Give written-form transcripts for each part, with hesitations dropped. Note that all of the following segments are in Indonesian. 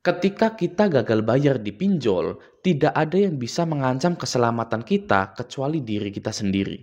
Ketika kita gagal bayar di pinjol, tidak ada yang bisa mengancam keselamatan kita kecuali diri kita sendiri.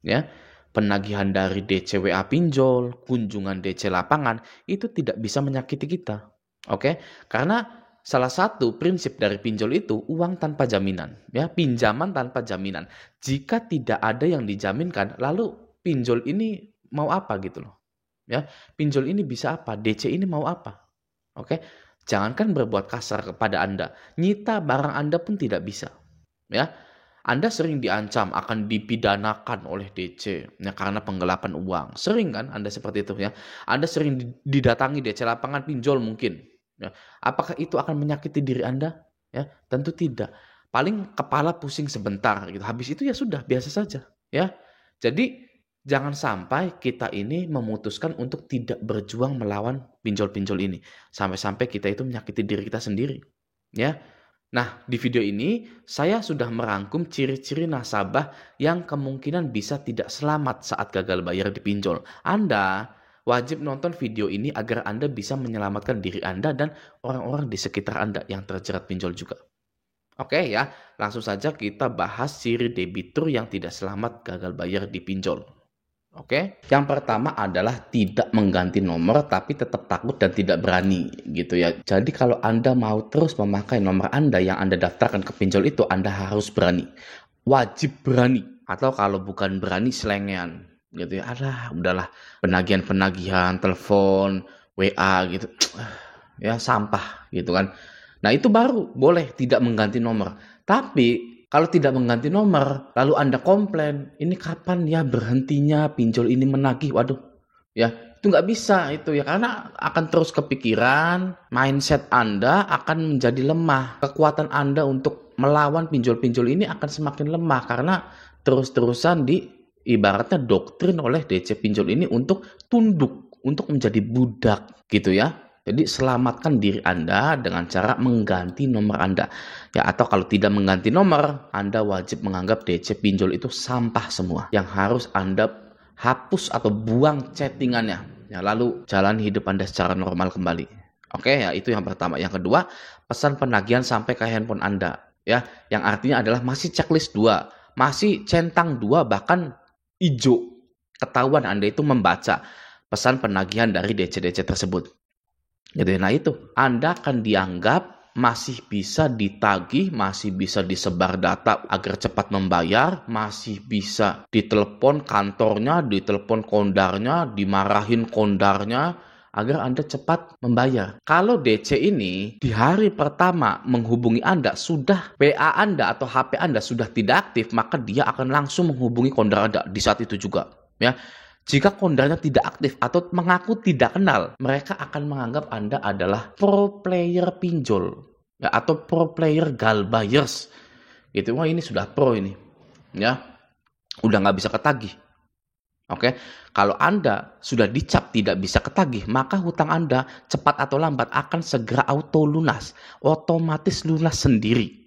Ya, penagihan dari DCWA pinjol, kunjungan DC lapangan itu tidak bisa menyakiti kita. Oke? Karena salah satu prinsip dari pinjol itu uang tanpa jaminan, ya, pinjaman tanpa jaminan. Jika tidak ada yang dijaminkan, lalu pinjol ini mau apa gitu loh. Ya, pinjol ini bisa apa? DC ini mau apa? Oke? Jangankan berbuat kasar kepada Anda, nyita barang Anda pun tidak bisa. Ya, Anda sering diancam akan dipidanakan oleh DC ya, karena penggelapan uang. Sering kan Anda seperti itu ya. Anda sering didatangi DC lapangan pinjol mungkin. Ya. Apakah itu akan menyakiti diri Anda? Ya, tentu tidak. Paling kepala pusing sebentar gitu. Habis itu ya sudah biasa saja. Ya, jadi jangan sampai kita ini memutuskan untuk tidak berjuang melawan pinjol-pinjol ini. Sampai-sampai kita itu menyakiti diri kita sendiri. Ya. Nah, di video ini saya sudah merangkum ciri-ciri nasabah yang kemungkinan bisa tidak selamat saat gagal bayar di pinjol. Anda wajib nonton video ini agar Anda bisa menyelamatkan diri Anda dan orang-orang di sekitar Anda yang terjerat pinjol juga. Oke ya, langsung saja kita bahas ciri debitur yang tidak selamat gagal bayar di pinjol. Oke, yang pertama adalah tidak mengganti nomor tapi tetap takut dan tidak berani gitu ya. Jadi kalau Anda mau terus memakai nomor Anda yang Anda daftarkan ke pinjol itu, Anda harus berani. Wajib berani. Atau kalau bukan berani, selengean gitu ya. Udahlah, penagihan-penagihan, telepon, WA gitu. Ya sampah gitu kan. Nah itu baru boleh tidak mengganti nomor. Tapi kalau tidak mengganti nomor, lalu Anda komplain, ini kapan ya berhentinya pinjol ini menagih? Waduh, ya itu nggak bisa itu ya, karena akan terus kepikiran, mindset Anda akan menjadi lemah. Kekuatan Anda untuk melawan pinjol-pinjol ini akan semakin lemah karena terus-terusan ibaratnya doktrin oleh DC pinjol ini untuk tunduk, untuk menjadi budak gitu ya. Jadi selamatkan diri Anda dengan cara mengganti nomor Anda. Ya, atau kalau tidak mengganti nomor, Anda wajib menganggap DC pinjol itu sampah semua. Yang harus Anda hapus atau buang chattingannya. Ya, lalu jalan hidup Anda secara normal kembali. Oke, ya itu yang pertama. Yang kedua, pesan penagihan sampai ke handphone Anda. Ya, yang artinya adalah masih checklist 2, masih centang 2, bahkan hijau. Ketahuan Anda itu membaca pesan penagihan dari DC-DC tersebut. Jadi, nah itu, Anda akan dianggap masih bisa ditagih, masih bisa disebar data agar cepat membayar, masih bisa ditelepon kantornya, ditelepon kondarnya, dimarahin kondarnya, agar Anda cepat membayar. Kalau DC ini di hari pertama menghubungi Anda, sudah WA Anda atau HP Anda sudah tidak aktif, maka dia akan langsung menghubungi kondar Anda di saat itu juga. Ya. Jika kondarnya tidak aktif atau mengaku tidak kenal, mereka akan menganggap Anda adalah pro player pinjol ya, atau pro player gal buyers. Gitu. Wah, ini sudah pro ini. Ya. Udah nggak bisa ketagih. Oke. Kalau Anda sudah dicap tidak bisa ketagih, maka hutang Anda cepat atau lambat akan segera auto lunas, otomatis lunas sendiri.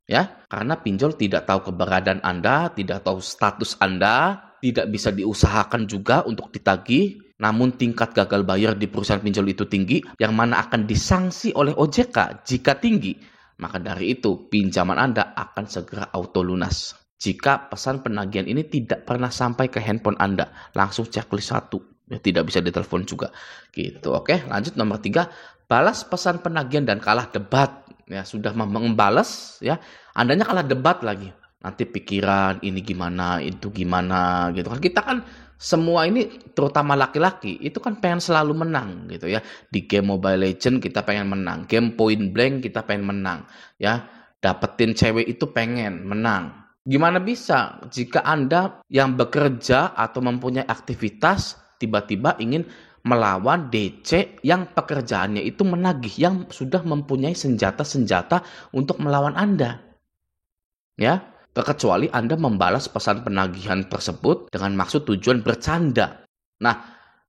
Ya, karena pinjol tidak tahu keberadaan Anda, tidak tahu status Anda, tidak bisa diusahakan juga untuk ditagih, namun tingkat gagal bayar di perusahaan pinjol itu tinggi, yang mana akan disanksi oleh OJK jika tinggi. Maka dari itu, pinjaman Anda akan segera auto lunas. Jika pesan penagihan ini tidak pernah sampai ke handphone Anda, langsung checklist 1. Ya, tidak bisa ditelepon juga. Gitu, oke. Lanjut nomor 3, balas pesan penagihan dan kalah debat. Ya, sudah membalas, ya, Andanya kalah debat lagi. Nanti pikiran ini gimana, itu gimana gitu kan. Kita kan semua ini terutama laki-laki itu kan pengen selalu menang gitu ya. Di game Mobile Legends kita pengen menang, game Point Blank kita pengen menang ya. Dapetin cewek itu pengen menang. Gimana bisa jika Anda yang bekerja atau mempunyai aktivitas tiba-tiba ingin melawan DC yang pekerjaannya itu menagih, yang sudah mempunyai senjata-senjata untuk melawan Anda. Ya, kecuali Anda membalas pesan penagihan tersebut dengan maksud tujuan bercanda. Nah,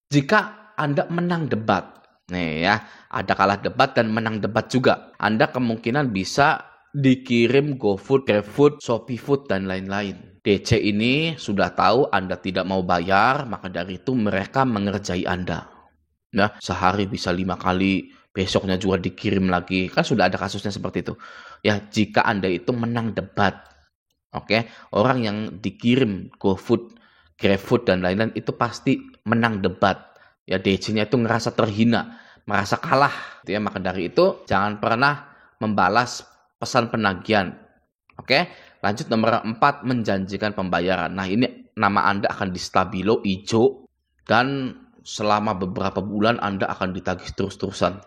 jika Anda menang debat, nih ya, ada kalah debat dan menang debat juga, Anda kemungkinan bisa dikirim GoFood, GrabFood, ShopeeFood, dan lain-lain. DC ini sudah tahu Anda tidak mau bayar, maka dari itu mereka mengerjai Anda. Nah, sehari bisa 5 kali besoknya juga dikirim lagi. Kan sudah ada kasusnya seperti itu. Ya, jika Anda itu menang debat. Oke, orang yang dikirim GoFood, GrabFood dan lain-lain itu pasti menang debat. Ya, DC-nya itu ngerasa terhina, merasa kalah. Ya, maka dari itu jangan pernah membalas pesan penagihan. Oke, lanjut nomor 4, menjanjikan pembayaran. Nah, ini nama Anda akan di stabilo hijau dan selama beberapa bulan Anda akan ditagih terus-terusan.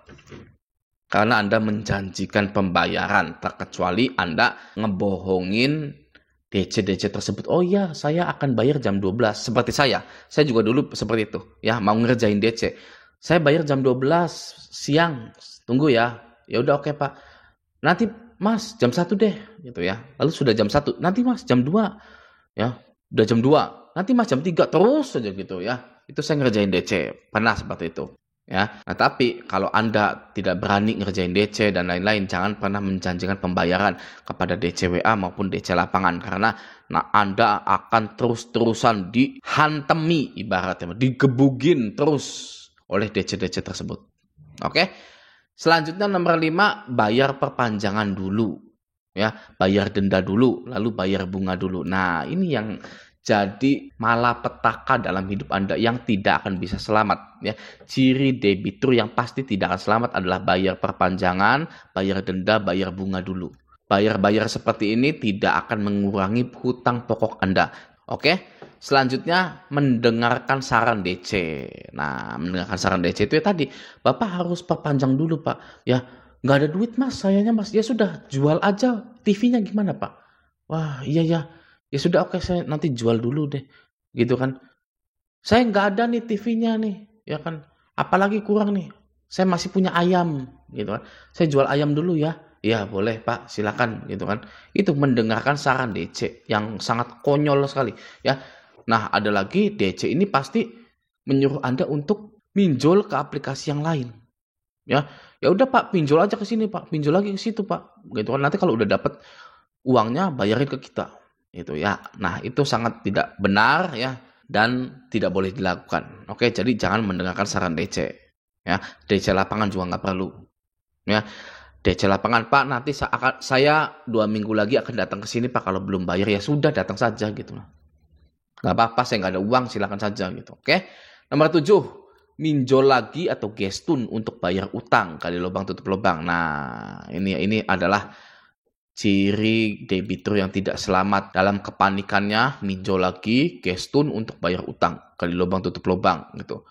Karena Anda menjanjikan pembayaran, terkecuali Anda ngebohongin DC tersebut. Oh iya, saya akan bayar jam 12. Seperti saya juga dulu seperti itu. Ya, mau ngerjain DC. Saya bayar jam 12 siang. Tunggu ya. Ya udah oke, Pak. Nanti Mas jam 1 deh gitu ya. Lalu sudah jam 1. Nanti Mas jam 2. Ya, udah jam 2. Nanti Mas jam 3 terus saja gitu ya. Itu saya ngerjain DC. Pernah seperti itu. Ya, nah tapi kalau Anda tidak berani ngerjain DC dan lain-lain, jangan pernah menjanjikan pembayaran kepada DC WA maupun DC lapangan, karena Anda akan terus-terusan dihantemi, ibaratnya digebugin terus oleh DC tersebut. Oke. Selanjutnya nomor 5, bayar perpanjangan dulu. Ya, bayar denda dulu, lalu bayar bunga dulu. Nah, ini yang jadi malapetaka dalam hidup Anda yang tidak akan bisa selamat. Ya, ciri debitur yang pasti tidak akan selamat adalah bayar perpanjangan, bayar denda, bayar bunga dulu. Bayar-bayar seperti ini tidak akan mengurangi hutang pokok Anda. Oke? Selanjutnya, mendengarkan saran DC. Nah, mendengarkan saran DC itu ya tadi, Bapak harus perpanjang dulu, Pak. Ya, nggak ada duit, Mas. Sayangnya, Mas. Ya sudah, jual aja. TV-nya gimana, Pak? Wah, iya ya. Ya sudah, oke, saya nanti jual dulu deh. Gitu kan. Saya nggak ada nih TV-nya nih. Ya kan. Apalagi kurang nih. Saya masih punya ayam. Gitu kan. Saya jual ayam dulu ya. Ya boleh Pak, silakan. Gitu kan. Itu mendengarkan saran DC yang sangat konyol sekali. Ya. Nah, ada lagi DC ini pasti menyuruh Anda untuk pinjol ke aplikasi yang lain. Ya. Ya udah Pak, pinjol aja ke sini Pak. Pinjol lagi ke situ Pak. Gitu kan. Nanti kalau udah dapat uangnya bayarin ke kita. Itu ya. Nah, itu sangat tidak benar ya dan tidak boleh dilakukan. Oke, jadi jangan mendengarkan saran DC. Ya, DC lapangan juga nggak perlu. Ya, DC lapangan, Pak, nanti saya 2 minggu lagi akan datang ke sini Pak, kalau belum bayar ya sudah datang saja gitu. Nggak apa-apa, saya nggak ada uang, silakan saja gitu. Oke. Nomor 7, minjol lagi atau gestun untuk bayar utang, kali lubang tutup lubang. Nah, ini adalah ciri debitur yang tidak selamat. Dalam kepanikannya minjol lagi, gestun untuk bayar utang, kali lubang tutup lubang gitu.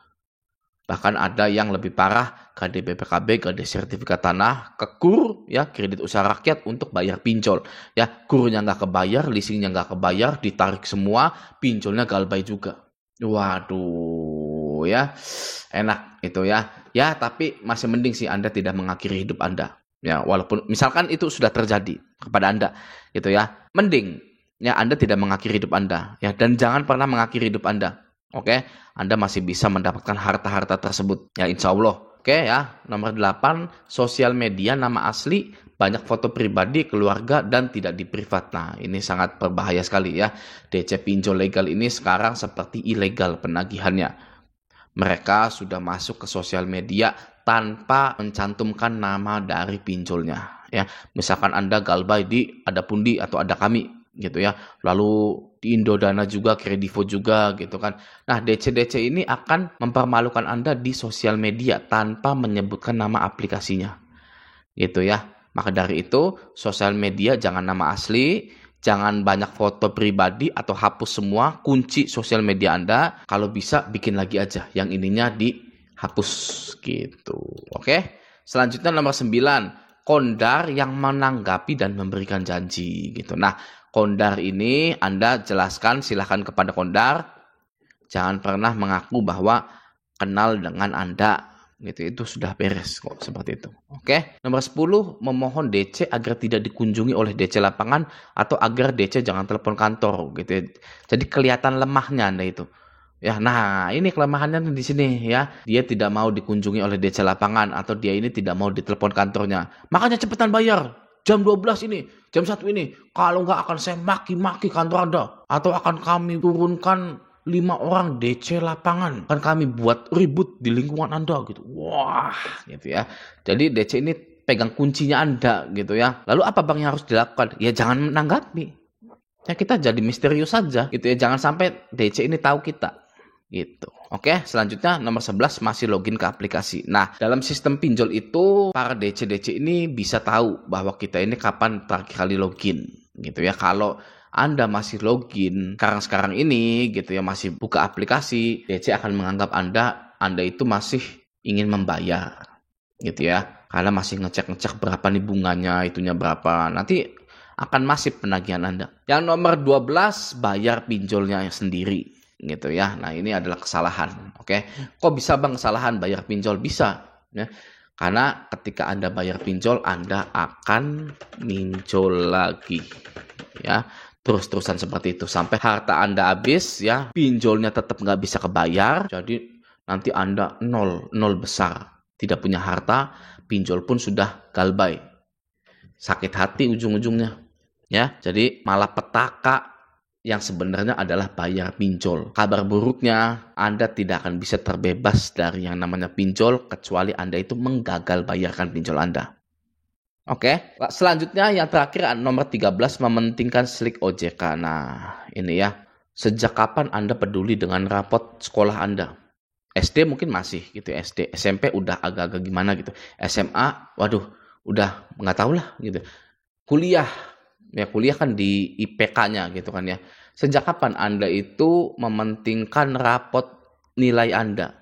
Bahkan ada yang lebih parah, KDBPKB, KD sertifikat tanah, ke KUR ya, kredit usaha rakyat untuk bayar pinjol. Ya, KUR-nya nggak kebayar, leasingnya nggak kebayar, ditarik semua, pinjolnya galbay juga. Waduh ya, enak itu ya. Ya, tapi masih mending sih Anda tidak mengakhiri hidup Anda. Ya, walaupun misalkan itu sudah terjadi kepada Anda gitu ya. Mending ya Anda tidak mengakhiri hidup Anda ya, dan jangan pernah mengakhiri hidup Anda. Oke, Anda masih bisa mendapatkan harta-harta tersebut ya, insya Allah. Oke ya, nomor 8, sosial media nama asli, banyak foto pribadi, keluarga, dan tidak diprivat. Nah, ini sangat berbahaya sekali ya. DC pinjol legal ini sekarang seperti ilegal penagihannya. Mereka sudah masuk ke sosial media tanpa mencantumkan nama dari pinjolnya. Ya, misalkan Anda galbay di Ada Pundi atau Ada Kami gitu ya. Lalu di Indodana juga, Kredivo juga gitu kan. Nah, DC ini akan mempermalukan Anda di sosial media tanpa menyebutkan nama aplikasinya. Gitu ya. Maka dari itu, sosial media jangan nama asli, jangan banyak foto pribadi atau hapus semua, kunci sosial media Anda. Kalau bisa bikin lagi aja yang ininya dihapus gitu. Oke. Selanjutnya nomor 9, kondar yang menanggapi dan memberikan janji gitu. Nah, kondar ini Anda jelaskan, silahkan kepada kondar. Jangan pernah mengaku bahwa kenal dengan Anda. Gitu, itu sudah beres kok seperti itu. Oke. Nomor 10, memohon DC agar tidak dikunjungi oleh DC lapangan atau agar DC jangan telepon kantor gitu. Jadi kelihatan lemahnya Anda itu. Ya, nah ini kelemahannya di sini ya. Dia tidak mau dikunjungi oleh DC lapangan atau dia ini tidak mau ditelepon kantornya. Makanya cepetan bayar. Jam 12 ini, jam 1 ini. Kalau nggak akan saya maki-maki kantor Anda. Atau akan kami turunkan 5 orang DC lapangan, kan kami buat ribut di lingkungan Anda gitu. Wah, gitu ya. Jadi DC ini pegang kuncinya Anda gitu ya. Lalu apa Bang yang harus dilakukan? Ya jangan menanggapi. Ya kita jadi misterius saja gitu ya. Jangan sampai DC ini tahu kita. Gitu. Oke, selanjutnya nomor 11 masih login ke aplikasi. Nah, dalam sistem pinjol itu para DC-DC ini bisa tahu bahwa kita ini kapan terakhir kali login gitu ya. Kalau Anda masih login sekarang ini gitu ya, masih buka aplikasi, DC akan menganggap Anda itu masih ingin membayar gitu ya. Karena masih ngecek-ngecek berapa nih bunganya, itunya berapa. Nanti akan masif penagihan Anda. Yang nomor 12 bayar pinjolnya sendiri. Gitu ya. Nah, ini adalah kesalahan. Oke. Kok bisa Bang kesalahan bayar pinjol? Bisa ya. Karena ketika Anda bayar pinjol, Anda akan minjol lagi. Ya. Terus-terusan seperti itu sampai harta Anda habis ya, pinjolnya tetap nggak bisa kebayar. Jadi nanti Anda nol besar. Tidak punya harta, pinjol pun sudah galbay. Sakit hati ujung-ujungnya. Ya. Jadi malah petaka yang sebenarnya adalah bayar pinjol. Kabar buruknya, Anda tidak akan bisa terbebas dari yang namanya pinjol kecuali Anda itu menggagal bayarkan pinjol Anda. Oke, selanjutnya yang terakhir nomor 13 mementingkan slik OJK. Nah, ini ya. Sejak kapan Anda peduli dengan rapot sekolah Anda? SD mungkin masih gitu, SD, SMP udah agak-agak gimana gitu. SMA, waduh, udah nggak tahu lah gitu. Kuliah kan di IPK-nya gitu kan ya. Sejak kapan Anda itu mementingkan rapot nilai Anda?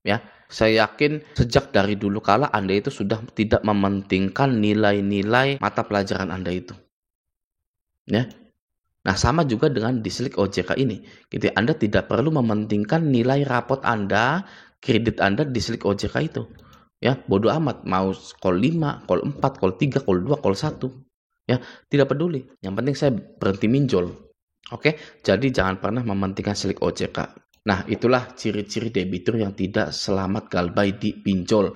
Ya, saya yakin sejak dari dulu kala Anda itu sudah tidak mementingkan nilai-nilai mata pelajaran Anda itu. Ya. Nah, sama juga dengan di slik OJK ini. Gitu, Anda tidak perlu mementingkan nilai rapot Anda, kredit Anda di slik OJK itu. Ya, bodoh amat mau kol 5, kol 4, kol 3, kol 2, kol 1. Ya, tidak peduli. Yang penting saya berhenti minjol. Oke, jadi jangan pernah mementingkan slik OJK. Nah, itulah ciri-ciri debitur yang tidak selamat galbay di pinjol.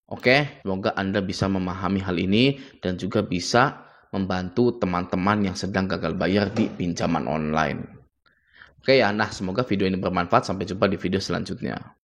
Oke, semoga Anda bisa memahami hal ini dan juga bisa membantu teman-teman yang sedang gagal bayar di pinjaman online. Oke ya, nah semoga video ini bermanfaat. Sampai jumpa di video selanjutnya.